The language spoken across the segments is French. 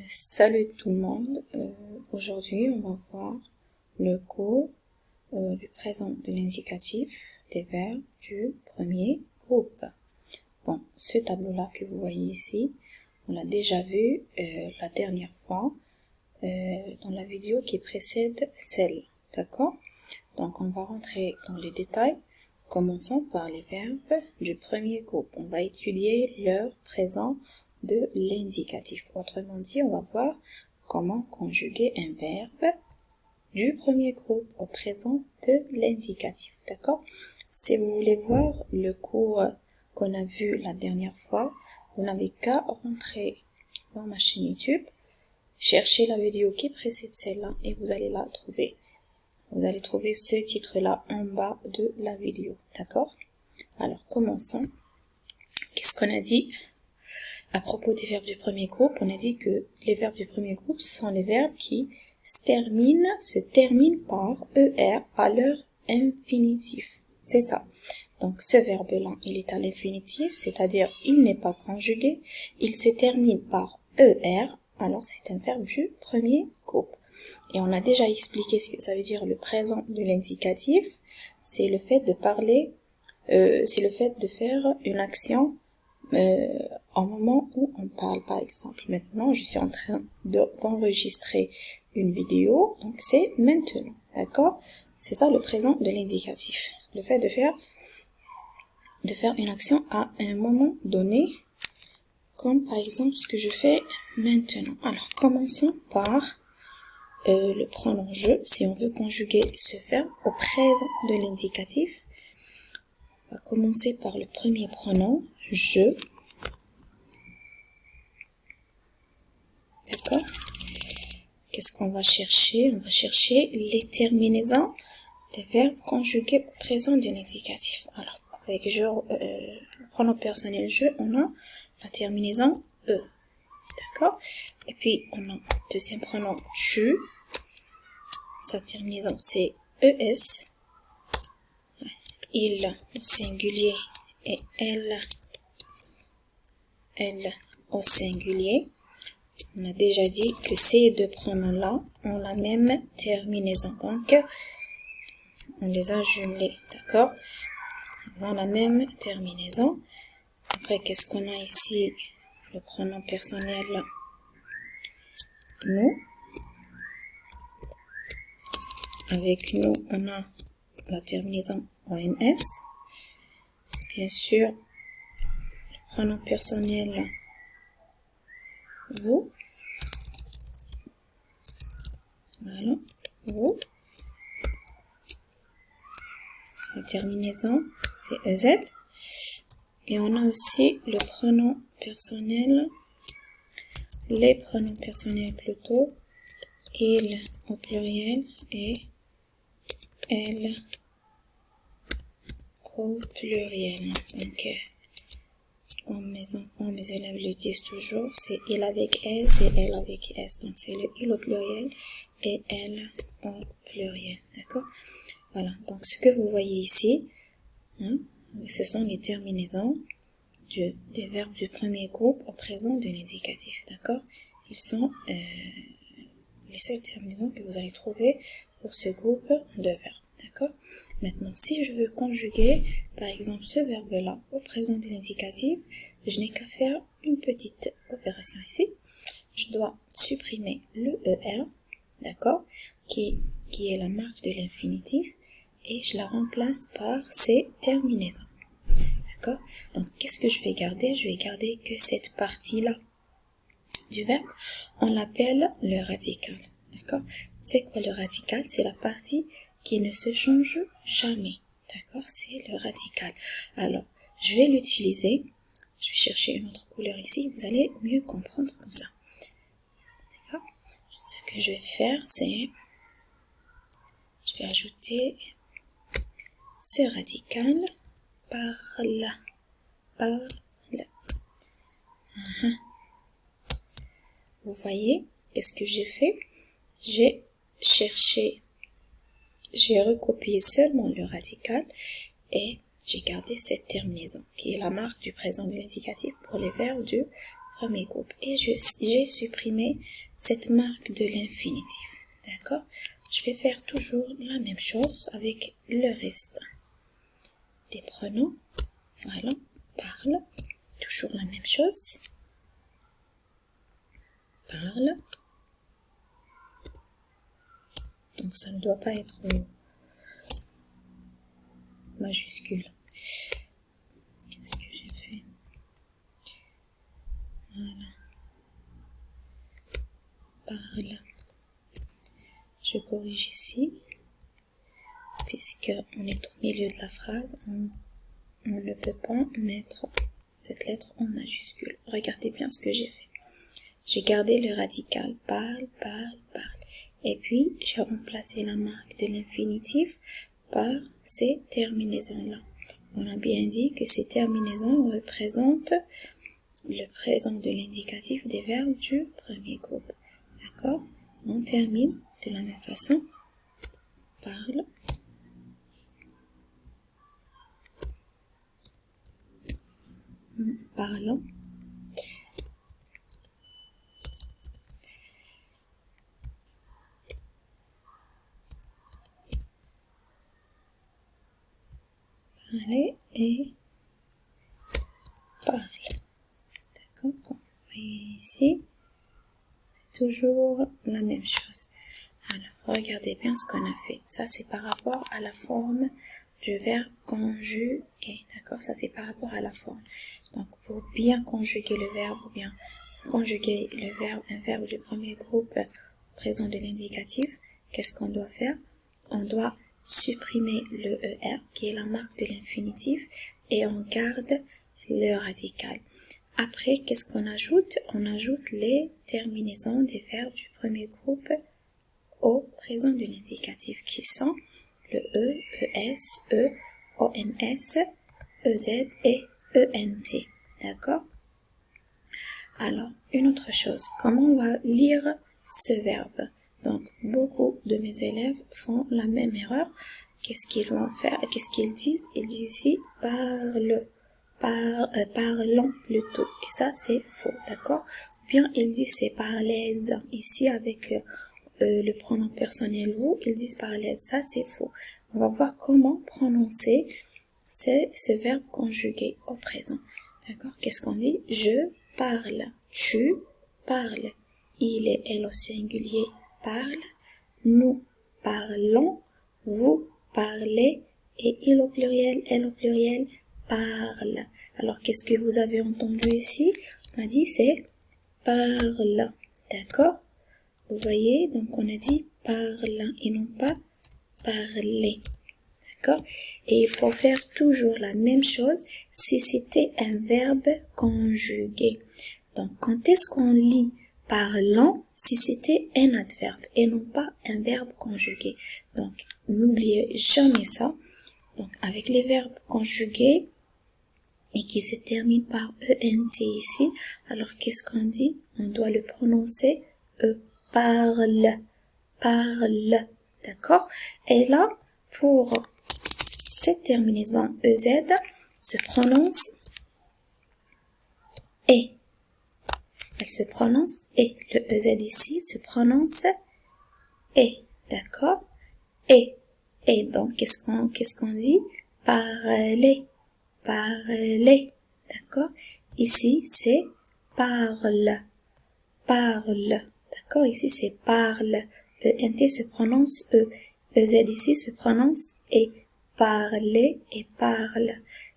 Salut tout le monde. Aujourd'hui, on va voir le cours du présent de l'indicatif des verbes du premier groupe. Bon, ce tableau-là que vous voyez ici, on l'a déjà vu la dernière fois dans la vidéo qui précède celle, d'accord? Donc, on va rentrer dans les détails. Commençons par les verbes du premier groupe. On va étudier leur présent de l'indicatif. Autrement dit, on va voir comment conjuguer un verbe du premier groupe au présent de l'indicatif. D'accord? Si vous voulez voir le cours qu'on a vu la dernière fois, vous n'avez qu'à rentrer dans ma chaîne YouTube, chercher la vidéo qui précède celle-là et vous allez la trouver. Vous allez trouver ce titre-là en bas de la vidéo. D'accord? Alors, commençons. Qu'est-ce qu'on a dit? À propos des verbes du premier groupe, on a dit que les verbes du premier groupe sont les verbes qui se terminent par ER à leur infinitif. C'est ça. Donc, ce verbe-là, il est à l'infinitif, c'est-à-dire il n'est pas conjugué, il se termine par ER, alors c'est un verbe du premier groupe. Et on a déjà expliqué ce que ça veut dire le présent de l'indicatif, c'est le fait de parler, c'est le fait de faire une action au moment où on parle, par exemple. Maintenant, je suis en train d'enregistrer une vidéo, donc c'est maintenant, d'accord? C'est ça le présent de l'indicatif. Le fait de faire une action à un moment donné, comme par exemple ce que je fais maintenant. Alors, commençons par le pronom je. Si on veut conjuguer ce verbe au présent de l'indicatif, on va commencer par le premier pronom, je. D'accord? Qu'est-ce qu'on va chercher? On va chercher les terminaisons des verbes conjugués au présent de l'indicatif. Alors, avec je, le pronom personnel je, on a la terminaison e. D'accord? Et puis, on a le deuxième pronom tu. Sa terminaison, c'est es. Il au singulier et elle au singulier. On a déjà dit que ces deux pronoms-là ont la même terminaison. Donc, on les a jumelés, d'accord? Ils ont la même terminaison. Après, qu'est-ce qu'on a ici? Le pronom personnel, nous. Avec nous, on a la terminaison ONS. Bien sûr, le pronom personnel, vous. Voilà, vous. Sa terminaison, c'est EZ. Et on a aussi le pronom personnel, les pronoms personnels plutôt, il au pluriel et elle au pluriel. Donc, comme mes enfants, mes élèves le disent toujours, c'est il avec S et elle avec S. Donc, c'est le il au pluriel et elle au pluriel. D'accord? Voilà. Donc, ce que vous voyez ici, hein, ce sont les terminaisons des verbes du premier groupe au présent de l'indicatif. D'accord? Ils sont les seules terminaisons que vous allez trouver pour ce groupe de verbes. D'accord? Maintenant, si je veux conjuguer, par exemple, ce verbe-là au présent de l'indicatif, je n'ai qu'à faire une petite opération ici. Je dois supprimer le ER, d'accord, qui est la marque de l'infinitif, et je la remplace par ces terminaisons. D'accord? Donc, qu'est-ce que je vais garder? Je vais garder que cette partie-là du verbe, on l'appelle le radical. D'accord? C'est quoi le radical? C'est la partie qui ne se change jamais. D'accord? C'est le radical. Alors, je vais l'utiliser. Je vais chercher une autre couleur ici. Vous allez mieux comprendre comme ça. D'accord? Ce que je vais faire, c'est je vais ajouter ce radical par là. Par là. Vous voyez, qu'est-ce que j'ai fait? J'ai recopié seulement le radical et j'ai gardé cette terminaison qui est la marque du présent de l'indicatif pour les verbes du premier groupe. Et j'ai supprimé cette marque de l'infinitif. D'accord? Je vais faire toujours la même chose avec le reste des pronoms. Voilà, parle. Toujours la même chose. Parle. Donc ça ne doit pas être majuscule. Qu'est-ce que j'ai fait? Voilà. Parle. Je corrige ici. Puisque on est au milieu de la phrase, on ne peut pas mettre cette lettre en majuscule. Regardez bien ce que j'ai fait. J'ai gardé le radical. Parle, parle, parle. Et puis, j'ai remplacé la marque de l'infinitif par ces terminaisons-là. On a bien dit que ces terminaisons représentent le présent de l'indicatif des verbes du premier groupe. D'accord? On termine de la même façon. Parle. Parlons. Parler et parle. D'accord? Comme vous voyez ici, c'est toujours la même chose. Alors, regardez bien ce qu'on a fait. Ça, c'est par rapport à la forme du verbe conjugué. D'accord? Ça, c'est par rapport à la forme. Donc, pour bien conjuguer le verbe ou bien conjuguer le verbe, un verbe du premier groupe au présent de l'indicatif, qu'est-ce qu'on doit faire? On doit supprimer le ER, qui est la marque de l'infinitif, et on garde le radical. Après, qu'est-ce qu'on ajoute? On ajoute les terminaisons des verbes du premier groupe au présent de l'indicatif, qui sont le E, ES, ONS, EZ et ENT. D'accord? Alors, une autre chose, comment on va lire ce verbe? Donc, beaucoup de mes élèves font la même erreur. Qu'est-ce qu'ils vont faire? Qu'est-ce qu'ils disent? Ils disent ici, parlons plutôt. Et ça, c'est faux, d'accord? Ou bien, ils disent c'est parlez ici avec le pronom personnel vous, ils disent parlez. Ça, c'est faux. On va voir comment prononcer ce verbe conjugué au présent. D'accord? Qu'est-ce qu'on dit? Je parle. Tu parles. Il et elle au singulier parle. Nous parlons. Vous parlez. Et il au pluriel, elle au pluriel parle. Alors, qu'est-ce que vous avez entendu ici? On a dit c'est parle. D'accord? Vous voyez? Donc, on a dit parle et non pas parler. D'accord? Et il faut faire toujours la même chose si c'était un verbe conjugué. Donc, quand est-ce qu'on lit parlant si c'était un adverbe et non pas un verbe conjugué? Donc, n'oubliez jamais ça. Donc, avec les verbes conjugués et qui se terminent par ENT ici, alors qu'est-ce qu'on dit? On doit le prononcer parle, parle. D'accord? Et là, pour cette terminaison EZ se prononce et. Elle se prononce et. Le EZ ici se prononce et. D'accord? Et. Et donc, qu'est-ce qu'on dit? Parler. Parler. D'accord? Ici, c'est parle. Parle. D'accord? Ici, c'est parle. ENT se prononce E. EZ ici se prononce et. Parler et parle.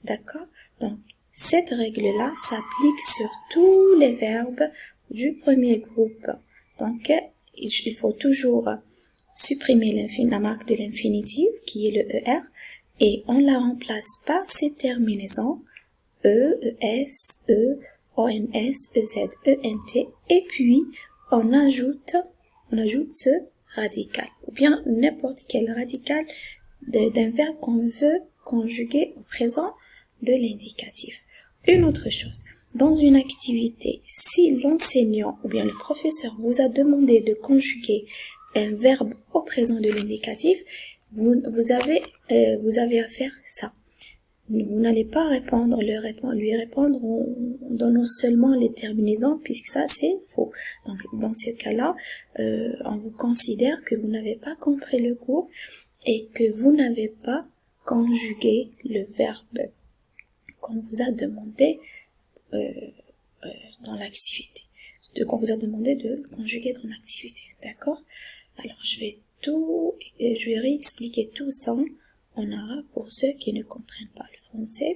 D'accord? Donc, cette règle-là s'applique sur tous les verbes du premier groupe. Donc, il faut toujours supprimer la marque de l'infinitif, qui est le ER, et on la remplace par ces terminaisons E, ES, ONS, EZ, ENT, et puis on ajoute ce radical, ou bien n'importe quel radical d'un verbe qu'on veut conjuguer au présent de l'indicatif. Une autre chose, dans une activité, si l'enseignant ou bien le professeur vous a demandé de conjuguer un verbe au présent de l'indicatif, vous avez à faire ça. vous n'allez pas lui répondre en donnant seulement les terminaisons, puisque ça c'est faux. Donc dans ce cas-là, on vous considère que vous n'avez pas compris le cours et que vous n'avez pas conjugué le verbe qu'on vous a demandé dans l'activité, qu'on vous a demandé de le conjuguer dans l'activité, d'accord? Alors je vais réexpliquer tout ça en arabe pour ceux qui ne comprennent pas le français,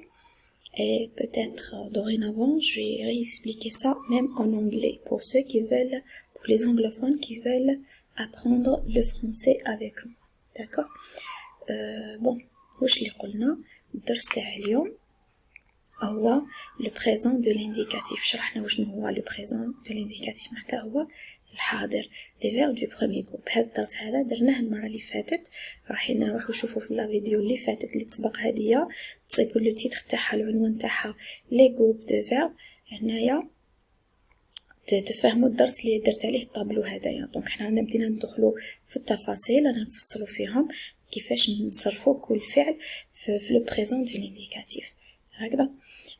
et peut-être dorénavant je vais réexpliquer ça même en anglais pour ceux pour les anglophones qui veulent apprendre le français avec moi, d'accord? Bon, واش اللي قلنا الدرس تاع اليوم هو le présent de l'indicatif. شرحنا وشنو هو le présent de l'indicatif، معناتها هو الحاضر، les verbes du premier groupe. هذا الدرس هذا درناه المره اللي فاتت، رايحين نروحوا نشوفوا في لا فيديو اللي فاتت اللي تسبق هذه، تصيبوا لو تيتر تاعها العنوان تاعها لي جروب دو فيرب. هنايا تفهموا الدرس اللي درت عليه الطابلو هذايا. دونك حنا بدينا ندخلوا في التفاصيل، رانا نفصلوا فيهم كيفاش نصرفوا كل فعل في لو بريزون دو لانديكاتيف هكذا.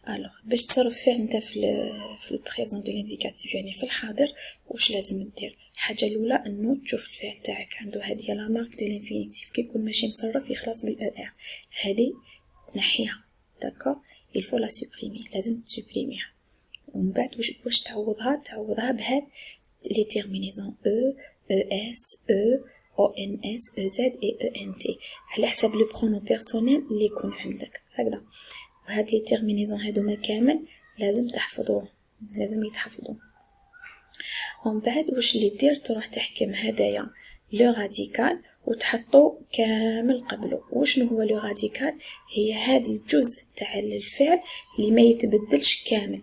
الوغ باش تصرف فعل انت في البريزون دو لانديكاتيف يعني في الحاضر، واش لازم دير؟ الحاجه الاولى انه تشوف الفعل تاعك عنده هذه لا مارك دو لانفينيتيف، كي يكون ماشي مصرف يخلص بالاو ار، هذه تنحيها، داكور؟ il faut la supprimer، لازم تسوبريميها. ومن بعد واش تعوضها بهاد لي تيرمينيزون او اس او ان اس او زد اي او ان تي على حسب لو برونون بيرسونيل اللي يكون عندك هكذا. وهاد لي تيرمينيزون هادوما كامل لازم تحفظوهم، لازم يتحفظوا. ومن بعد واش اللي دير؟ تروح تحكم هدايا لو راديكال وتحطو كامل قبله. وشنو هو لو راديكال؟ هي هذا الجزء تاع الفعل اللي ما يتبدلش كامل،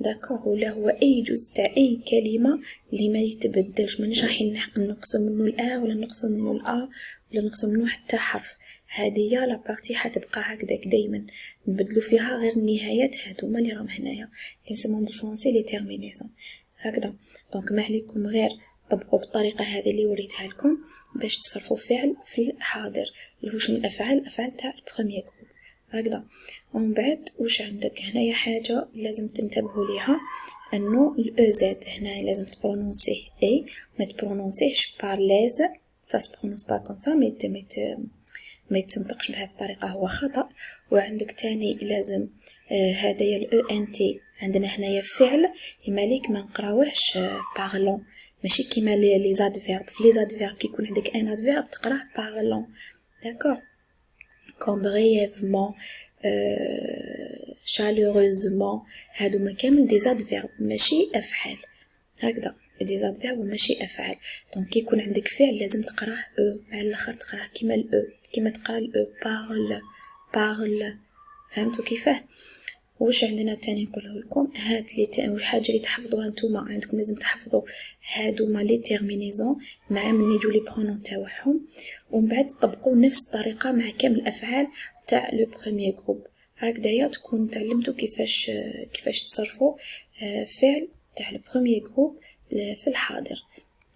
داكوغ؟ ولا هو اي جزء تاع اي كلمه اللي ما يتبدلش، مانيش رايحين نقصوا منه الا ولا نقصوا منه الا ولا نقصوا منه حتى حرف. هذه لا بارتي حتبقى هكذاك دائما، نبدلوا فيها غير النهايات هذوما اللي راهم هنايا اللي نسموهم بالفرنسي لي تيرمينيزون هكذا. دونك ما عليكم غير طبقوا بالطريقه هذه اللي وريتها لكم باش تصرفوا فعل في الحاضر اللي هو شنو الافعال تاع البروميير جروب هكذا. ومن بعد واش عندك هنايا حاجه لازم تنتبهوا ليها، انه الاو زد هنا لازم تبرونونسيه اي، ما تبرونونسيهش بارليز، ça se prononce pas comme ça، ما يتنطقش بهذه الطريقه، هو خطا. وعندك تاني لازم هذايا الاو ان تي عندنا هنايا فعل يمالك ما نقراوهش بارلون، ماشي كيما لي زادفيرب. في لي زادفيرب كي يكون عندك ان ادفيرب تقراه بارلون، داكور؟ comme brièvement, chaleureusement، هادوما كامل دي زادفيرب ماشي افعال هكذا، دي زادفيرب ماشي افعال. دونك كي يكون عندك فعل لازم تقراه او مع الاخر، تقراه كيما الاو، كيما تقرا الاو بارل. فهمتوا كيفاه؟ واش عندنا تاني نقوله لكم؟ هاد لي الحاجه اللي تحفظوها نتوما عندكم لازم تحفظوا هادوما لي تيرمينيزون مع من يجوا لي برونون تاعهم، ومن بعد تطبقوا نفس الطريقه مع كامل الافعال تاع لو بروميير جروب. هكذايا تكون تعلمتوا كيفاش تصرفوا فعل تاع لو بروميير جروب في الحاضر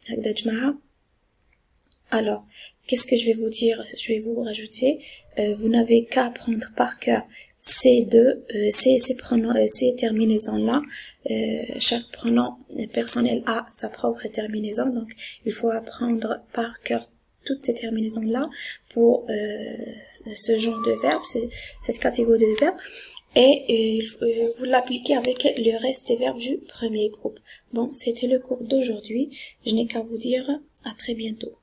هكذا جماعه. Alors, qu'est-ce que je vais vous dire? Je vais vous rajouter, vous n'avez qu'à apprendre par cœur ces terminaisons-là. Chaque pronom personnel a sa propre terminaison, donc il faut apprendre par cœur toutes ces terminaisons-là pour ce genre de verbe, cette catégorie de verbes, et vous l'appliquez avec le reste des verbes du premier groupe. Bon, c'était le cours d'aujourd'hui. Je n'ai qu'à vous dire à très bientôt.